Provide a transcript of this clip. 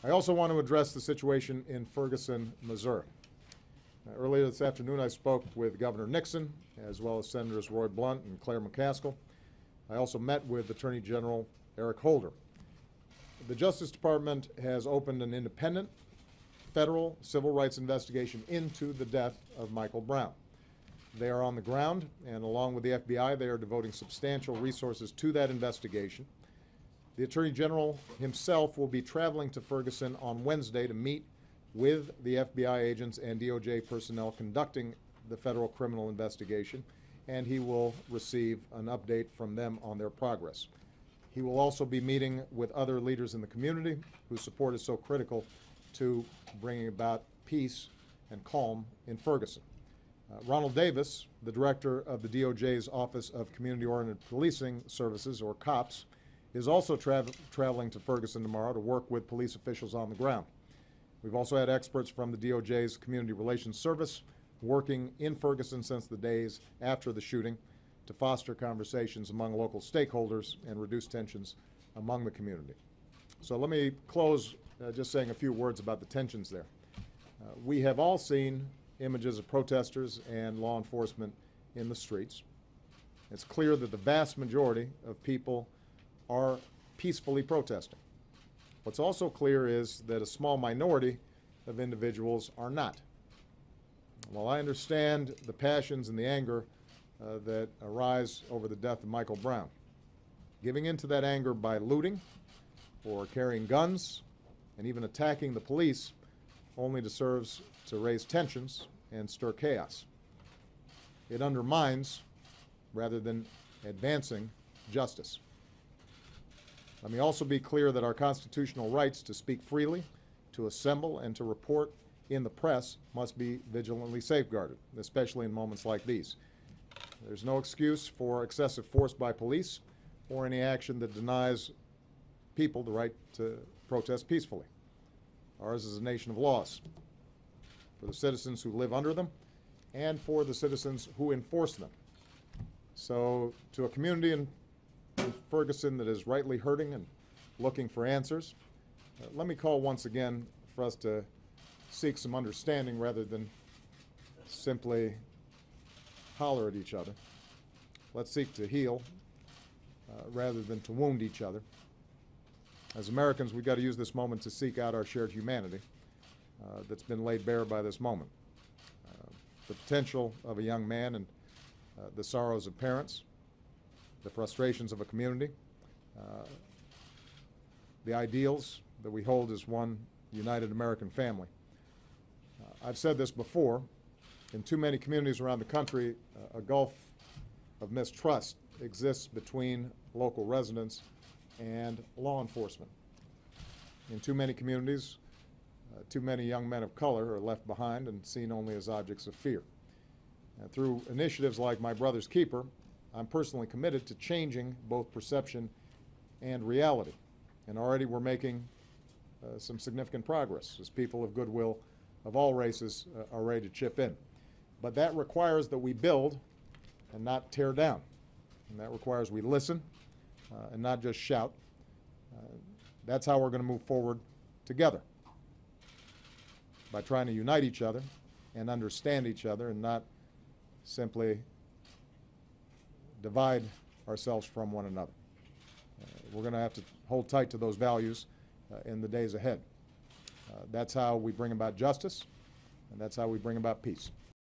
I also want to address the situation in Ferguson, Missouri. Earlier this afternoon, I spoke with Governor Nixon, as well as Senators Roy Blunt and Claire McCaskill. I also met with Attorney General Eric Holder. The Justice Department has opened an independent federal civil rights investigation into the death of Michael Brown. They are on the ground, and along with the FBI, they are devoting substantial resources to that investigation. The Attorney General himself will be traveling to Ferguson on Wednesday to meet with the FBI agents and DOJ personnel conducting the federal criminal investigation, and he will receive an update from them on their progress. He will also be meeting with other leaders in the community whose support is so critical to bringing about peace and calm in Ferguson. Ronald Davis, the director of the DOJ's Office of Community-Oriented Policing Services, or COPS, is also traveling to Ferguson tomorrow to work with police officials on the ground. We've also had experts from the DOJ's Community Relations Service working in Ferguson since the days after the shooting to foster conversations among local stakeholders and reduce tensions among the community. So let me close just saying a few words about the tensions there. We have all seen images of protesters and law enforcement in the streets. It's clear that the vast majority of people are peacefully protesting. What's also clear is that a small minority of individuals are not. While I understand the passions and the anger that arise over the death of Michael Brown, giving in to that anger by looting or carrying guns and even attacking the police only serves to raise tensions and stir chaos. It undermines rather than advancing justice. Let me also be clear that our constitutional rights to speak freely, to assemble, and to report in the press must be vigilantly safeguarded, especially in moments like these. There's no excuse for excessive force by police or any action that denies people the right to protest peacefully. Ours is a nation of laws for the citizens who live under them and for the citizens who enforce them. So to a community in Ferguson that is rightly hurting and looking for answers, let me call once again for us to seek some understanding rather than simply holler at each other. Let's seek to heal rather than to wound each other. As Americans, we've got to use this moment to seek out our shared humanity that's been laid bare by this moment. The potential of a young man and the sorrows of parents, the frustrations of a community, the ideals that we hold as one united American family. I've said this before, in too many communities around the country, a gulf of mistrust exists between local residents and law enforcement. In too many communities, too many young men of color are left behind and seen only as objects of fear. Through initiatives like My Brother's Keeper, I'm personally committed to changing both perception and reality. And already we're making some significant progress as people of goodwill of all races are ready to chip in. But that requires that we build and not tear down. And that requires we listen and not just shout. That's how we're going to move forward together, by trying to unite each other and understand each other and not simply divide ourselves from one another. We're going to have to hold tight to those values in the days ahead. That's how we bring about justice, and that's how we bring about peace.